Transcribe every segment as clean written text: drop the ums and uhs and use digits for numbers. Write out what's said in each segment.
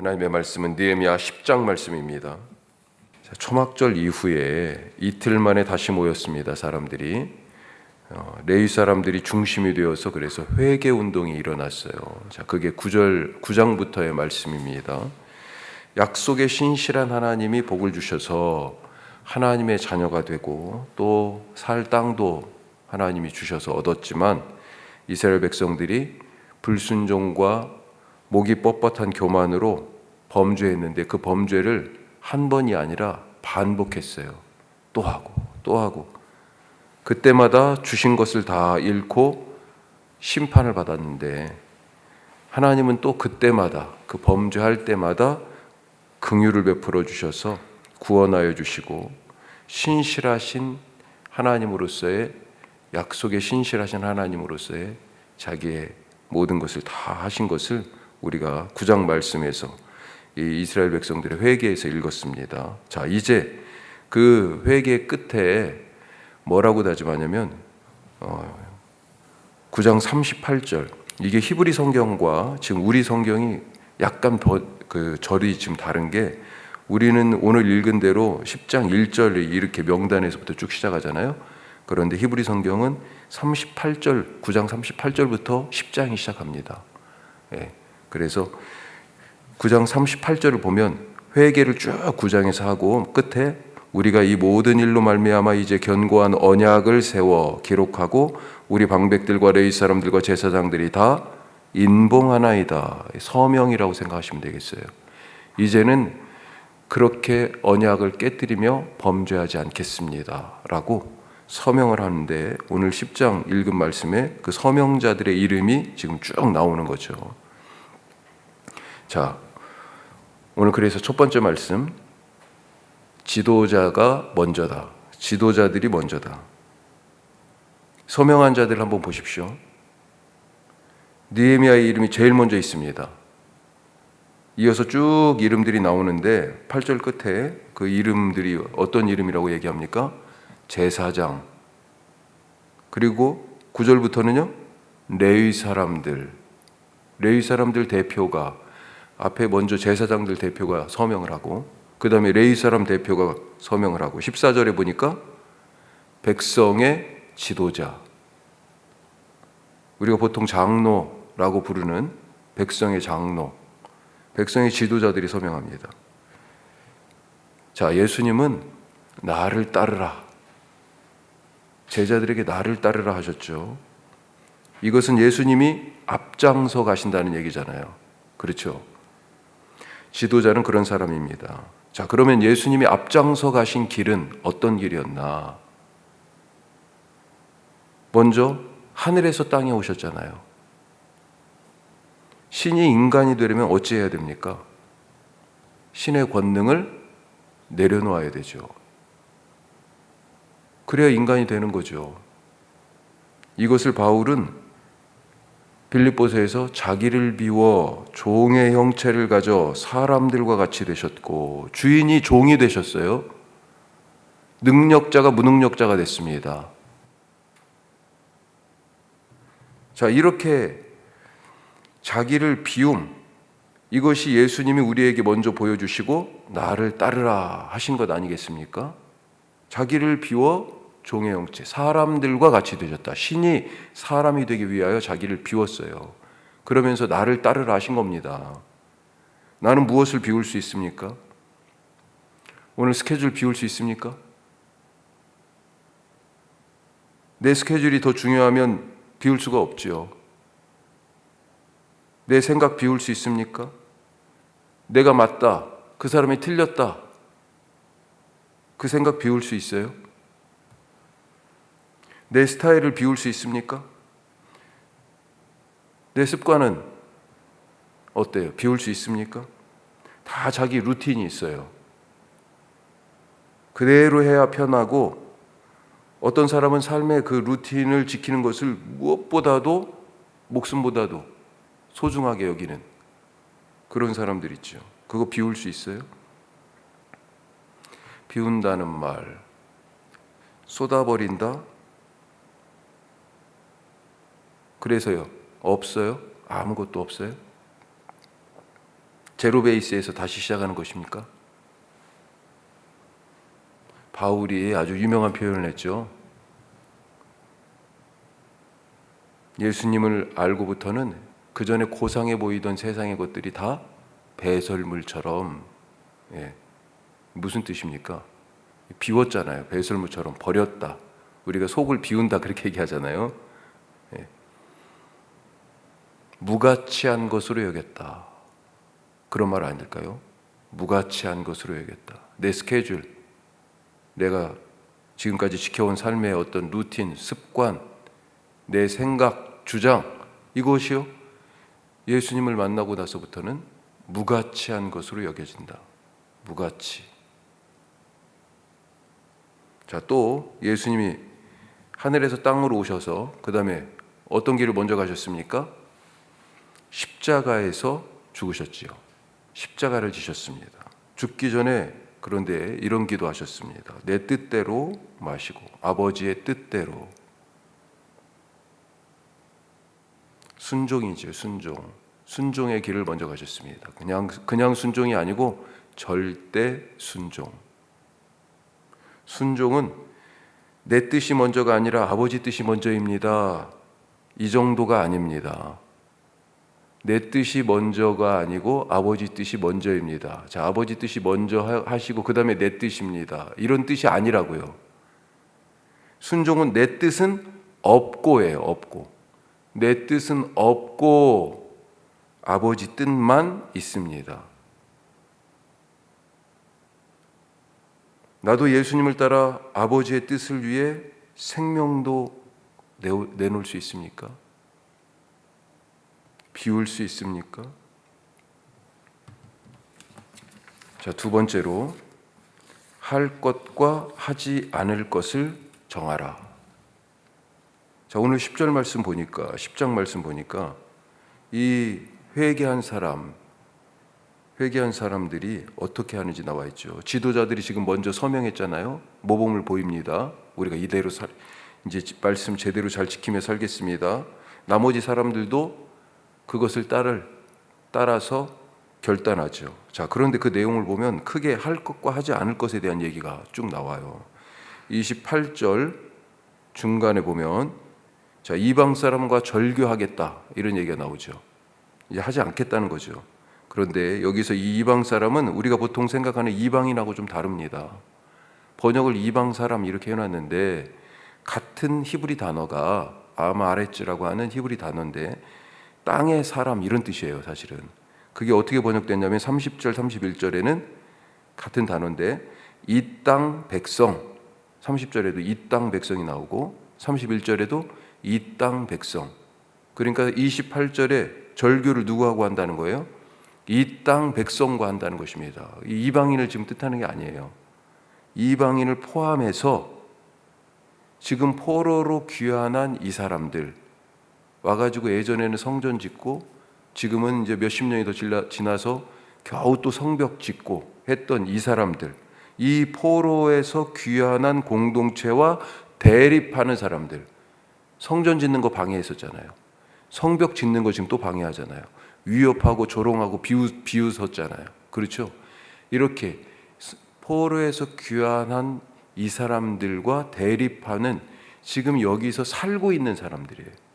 하나님의 말씀은 느헤미야 10장 말씀입니다. 초막절 이후에 이틀 만에 다시 모였습니다. 사람들이 레위 사람들이 중심이 되어서 그래서 회개 운동이 일어났어요. 자, 그게 9장부터의 말씀입니다. 약속의 신실한 하나님이 복을 주셔서 하나님의 자녀가 되고 또 살 땅도 하나님이 주셔서 얻었지만 이스라엘 백성들이 불순종과 목이 뻣뻣한 교만으로 범죄했는데 그 범죄를 한 번이 아니라 반복했어요. 또 하고 또 하고 그때마다 주신 것을 다 잃고 심판을 받았는데 하나님은 또 그때마다 그 범죄할 때마다 긍휼을 베풀어 주셔서 구원하여 주시고 신실하신 하나님으로서의 약속의 신실하신 하나님으로서의 자기의 모든 것을 다 하신 것을 우리가 9장 말씀에서 이 이스라엘 백성들의 회개에서 읽었습니다. 자, 이제 그 회개 끝에 뭐라고 다짐하냐면 9장 38절, 이게 히브리 성경과 지금 우리 성경이 약간 그 절이 지금 다른 게, 우리는 오늘 읽은 대로 10장 1절이 이렇게 명단에서부터 쭉 시작하잖아요. 그런데 히브리 성경은 38절, 9장 38절부터 10장이 시작합니다. 예, 그래서 9장 38절을 보면 회개를 쭉 9장에서 하고 끝에 우리가 이 모든 일로 말미암아 이제 견고한 언약을 세워 기록하고 우리 방백들과 레위 사람들과 제사장들이 다 인봉하나이다. 서명이라고 생각하시면 되겠어요. 이제는 그렇게 언약을 깨뜨리며 범죄하지 않겠습니다 라고 서명을 하는데, 오늘 10장 읽은 말씀에 그 서명자들의 이름이 지금 쭉 나오는 거죠. 자, 오늘 그래서 첫 번째 말씀, 지도자가 먼저다. 지도자들이 먼저다. 서명한 자들 한번 보십시오. 느헤미야의 이름이 제일 먼저 있습니다. 이어서 쭉 이름들이 나오는데 8절 끝에 그 이름들이 어떤 이름이라고 얘기합니까? 제사장. 그리고 9절부터는요, 레위 사람들 대표가, 앞에 먼저 제사장들 대표가 서명을 하고 그 다음에 레위 사람 대표가 서명을 하고 14절에 보니까 백성의 지도자, 우리가 보통 장로라고 부르는 백성의 장로, 백성의 지도자들이 서명합니다. 자, 예수님은 나를 따르라, 제자들에게 나를 따르라 하셨죠. 이것은 예수님이 앞장서 가신다는 얘기잖아요. 그렇죠? 지도자는 그런 사람입니다. 자, 그러면 예수님이 앞장서 가신 길은 어떤 길이었나? 먼저 하늘에서 땅에 오셨잖아요. 신이 인간이 되려면 어찌해야 됩니까? 신의 권능을 내려놓아야 되죠. 그래야 인간이 되는 거죠. 이것을 바울은 빌립보서에서 자기를 비워 종의 형체를 가져 사람들과 같이 되셨고, 주인이 종이 되셨어요. 능력자가 무능력자가 됐습니다. 자, 이렇게 자기를 비움, 이것이 예수님이 우리에게 먼저 보여주시고 나를 따르라 하신 것 아니겠습니까? 자기를 비워 종의 형체, 사람들과 같이 되셨다. 신이 사람이 되기 위하여 자기를 비웠어요. 그러면서 나를 따르라 하신 겁니다. 나는 무엇을 비울 수 있습니까? 오늘 스케줄 비울 수 있습니까? 내 스케줄이 더 중요하면 비울 수가 없죠. 내 생각 비울 수 있습니까? 내가 맞다, 그 사람이 틀렸다, 그 생각 비울 수 있어요? 내 스타일을 비울 수 있습니까? 내 습관은 어때요? 비울 수 있습니까? 다 자기 루틴이 있어요. 그대로 해야 편하고, 어떤 사람은 삶의 그 루틴을 지키는 것을 무엇보다도, 목숨보다도 소중하게 여기는 그런 사람들 있죠. 그거 비울 수 있어요? 비운다는 말, 쏟아버린다? 그래서요, 없어요? 아무것도 없어요? 제로 베이스에서 다시 시작하는 것입니까? 바울이 아주 유명한 표현을 했죠. 예수님을 알고부터는 그 전에 고상해 보이던 세상의 것들이 다 배설물처럼, 무슨 뜻입니까? 비웠잖아요. 배설물처럼 버렸다. 우리가 속을 비운다 그렇게 얘기하잖아요. 무가치한 것으로 여겼다. 그런 말 아닐까요? 무가치한 것으로 여겼다. 내 스케줄, 내가 지금까지 지켜온 삶의 어떤 루틴, 습관, 내 생각, 주장, 이것이요 예수님을 만나고 나서부터는 무가치한 것으로 여겨진다. 무가치. 자, 또 예수님이 하늘에서 땅으로 오셔서 그 다음에 어떤 길을 먼저 가셨습니까? 십자가에서 죽으셨지요. 십자가를 지셨습니다. 죽기 전에 그런데 이런 기도하셨습니다. 내 뜻대로 마시고 아버지의 뜻대로. 순종이죠. 순종의 길을 먼저 가셨습니다. 그냥 순종이 아니고 절대 순종. 순종은 내 뜻이 먼저가 아니라 아버지 뜻이 먼저입니다. 이 정도가 아닙니다. 내 뜻이 먼저가 아니고 아버지 뜻이 먼저입니다. 자, 아버지 뜻이 먼저 하시고 그 다음에 내 뜻입니다. 이런 뜻이 아니라고요. 순종은 내 뜻은 없고예요. 없고. 내 뜻은 없고 아버지 뜻만 있습니다. 나도 예수님을 따라 아버지의 뜻을 위해 생명도 내놓을 수 있습니까? 비울 수 있습니까? 자, 두 번째로 할 것과 하지 않을 것을 정하라. 자, 오늘 10절 말씀 보니까 10장 말씀 보니까 이 회개한 사람들이 어떻게 하는지 나와 있죠. 지도자들이 지금 먼저 서명했잖아요. 모범을 보입니다. 우리가 이대로 이제 말씀 제대로 잘 지키며 살겠습니다. 나머지 사람들도 그것을 따라서 결단하죠. 자, 그런데 그 내용을 보면 크게 할 것과 하지 않을 것에 대한 얘기가 쭉 나와요. 28절 중간에 보면 자, 이방 사람과 절교하겠다 이런 얘기가 나오죠. 이제 하지 않겠다는 거죠. 그런데 여기서 이 이방 사람은 우리가 보통 생각하는 이방인하고 좀 다릅니다. 번역을 이방 사람 이렇게 해놨는데 같은 히브리 단어가 아마레츠라고 하는 히브리 단어인데 땅의 사람 이런 뜻이에요. 사실은 그게 어떻게 번역됐냐면 30절 31절에는 같은 단어인데 이 땅 백성, 30절에도 이 땅 백성이 나오고 31절에도 이 땅 백성. 그러니까 28절에 절교를 누구하고 한다는 거예요? 이 땅 백성과 한다는 것입니다. 이방인을 지금 뜻하는 게 아니에요. 이방인을 포함해서 지금 포로로 귀환한 이 사람들 와가지고 예전에는 성전 짓고 지금은 이제 몇십 년이 더 지나서 겨우 또 성벽 짓고 했던 이 사람들, 이 포로에서 귀환한 공동체와 대립하는 사람들, 성전 짓는 거 방해했었잖아요. 성벽 짓는 거 지금 또 방해하잖아요. 위협하고 조롱하고 비웃었잖아요. 그렇죠? 이렇게 포로에서 귀환한 이 사람들과 대립하는 지금 여기서 살고 있는 사람들이에요.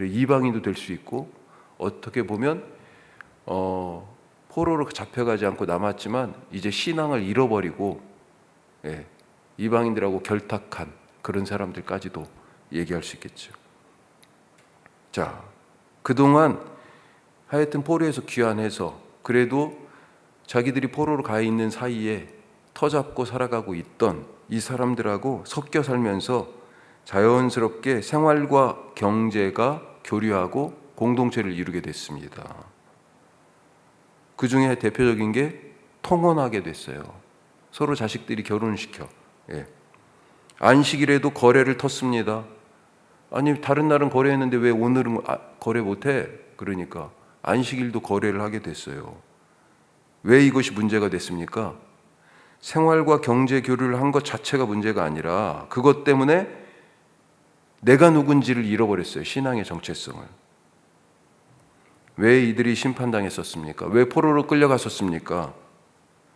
이방인도 될 수 있고 어떻게 보면 포로로 잡혀가지 않고 남았지만 이제 신앙을 잃어버리고 이방인들하고 결탁한 그런 사람들까지도 얘기할 수 있겠죠. 자, 그동안 하여튼 포로에서 귀환해서 그래도 자기들이 포로로 가 있는 사이에 터잡고 살아가고 있던 이 사람들하고 섞여 살면서 자연스럽게 생활과 경제가 교류하고 공동체를 이루게 됐습니다. 그 중에 대표적인 게 통혼하게 됐어요. 서로 자식들이 결혼을 시켜. 안식일에도 거래를 텄습니다. 아니 다른 날은 거래했는데 왜 오늘은 거래 못해? 그러니까 안식일도 거래를 하게 됐어요. 왜 이것이 문제가 됐습니까? 생활과 경제 교류를 한 것 자체가 문제가 아니라 그것 때문에 내가 누군지를 잃어버렸어요. 신앙의 정체성을. 왜 이들이 심판당했었습니까? 왜 포로로 끌려갔었습니까?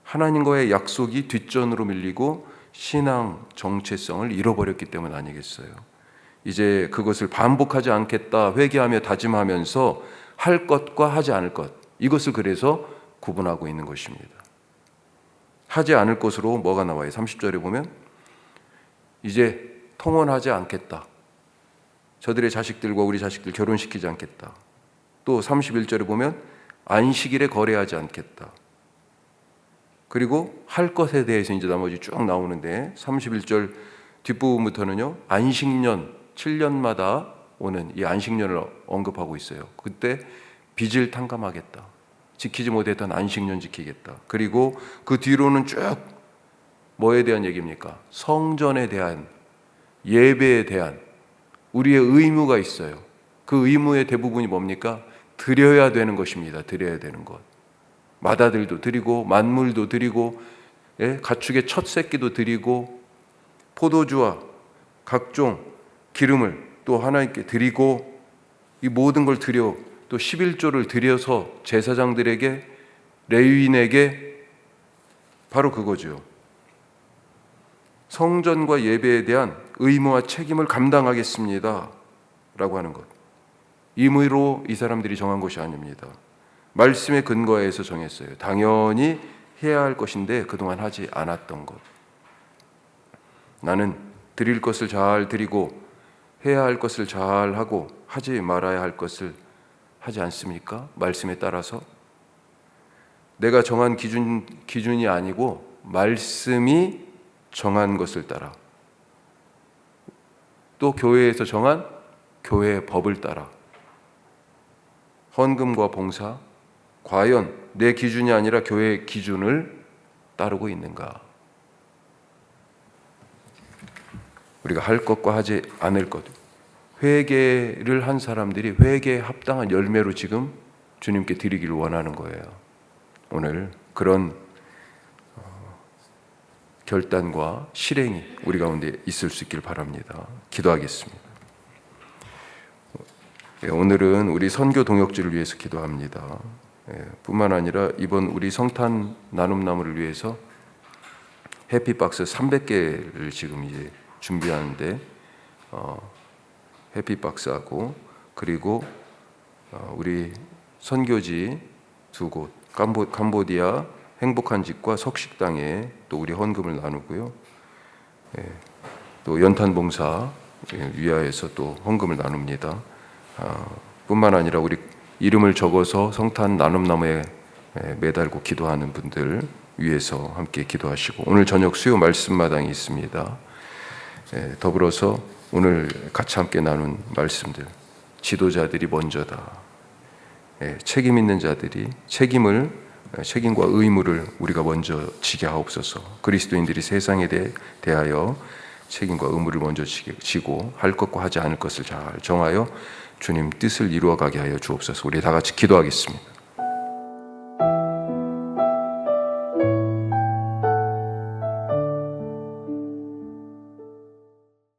하나님과의 약속이 뒷전으로 밀리고 신앙 정체성을 잃어버렸기 때문 아니겠어요? 이제 그것을 반복하지 않겠다 회개하며 다짐하면서 할 것과 하지 않을 것, 이것을 그래서 구분하고 있는 것입니다. 하지 않을 것으로 뭐가 나와요? 30절에 보면 이제 통혼하지 않겠다. 저들의 자식들과 우리 자식들 결혼시키지 않겠다. 또 31절에 보면 안식일에 거래하지 않겠다. 그리고 할 것에 대해서 이제 나머지 쭉 나오는데 31절 뒷부분부터는요, 안식년 7년마다 오는 이 안식년을 언급하고 있어요. 그때 빚을 탕감하겠다. 지키지 못했던 안식년 지키겠다. 그리고 그 뒤로는 쭉 뭐에 대한 얘기입니까? 성전에 대한, 예배에 대한 우리의 의무가 있어요. 그 의무의 대부분이 뭡니까? 드려야 되는 것입니다. 드려야 되는 것. 맏아들도 드리고 만물도 드리고, 가축의 첫 새끼도 드리고, 포도주와 각종 기름을 또 하나님께 드리고, 이 모든 걸 드려, 또 11조를 드려서 제사장들에게, 레위인에게, 바로 그거죠. 성전과 예배에 대한 의무와 책임을 감당하겠습니다 라고 하는 것. 임의로 이 사람들이 정한 것이 아닙니다. 말씀의 근거에서 정했어요. 당연히 해야 할 것인데 그동안 하지 않았던 것. 나는 드릴 것을 잘 드리고 해야 할 것을 잘 하고 하지 말아야 할 것을 하지 않습니까? 말씀에 따라서. 내가 정한 기준이 아니고 말씀이 정한 것을 따라, 또 교회에서 정한 교회의 법을 따라 헌금과 봉사, 과연 내 기준이 아니라 교회의 기준을 따르고 있는가? 우리가 할 것과 하지 않을 것, 회개를 한 사람들이 회개에 합당한 열매로 지금 주님께 드리기를 원하는 거예요. 오늘 그런 결단과 실행이 우리 가운데 있을 수 있길 바랍니다. 기도하겠습니다. 오늘은 우리 선교 동역지를 위해서 기도합니다. 뿐만 아니라 이번 우리 성탄 나눔 나무를 위해서 해피박스 300개를 지금 이제 준비하는데, 해피박스하고 그리고 우리 선교지 2곳, 캄보디아 행복한 집과 석식당에 또 우리 헌금을 나누고요. 또 연탄봉사 위하여서 또 헌금을 나눕니다. 뿐만 아니라 우리 이름을 적어서 성탄 나눔나무에 매달고 기도하는 분들 위해서 함께 기도하시고, 오늘 저녁 수요 말씀마당이 있습니다. 더불어서 오늘 같이 함께 나눈 말씀들, 지도자들이 먼저다. 책임 있는 자들이 책임과 의무를 우리가 먼저 지게 하옵소서. 그리스도인들이 세상에 대하여 책임과 의무를 먼저 지고 할 것과 하지 않을 것을 잘 정하여 주님 뜻을 이루어가게 하여 주옵소서. 우리 다 같이 기도하겠습니다.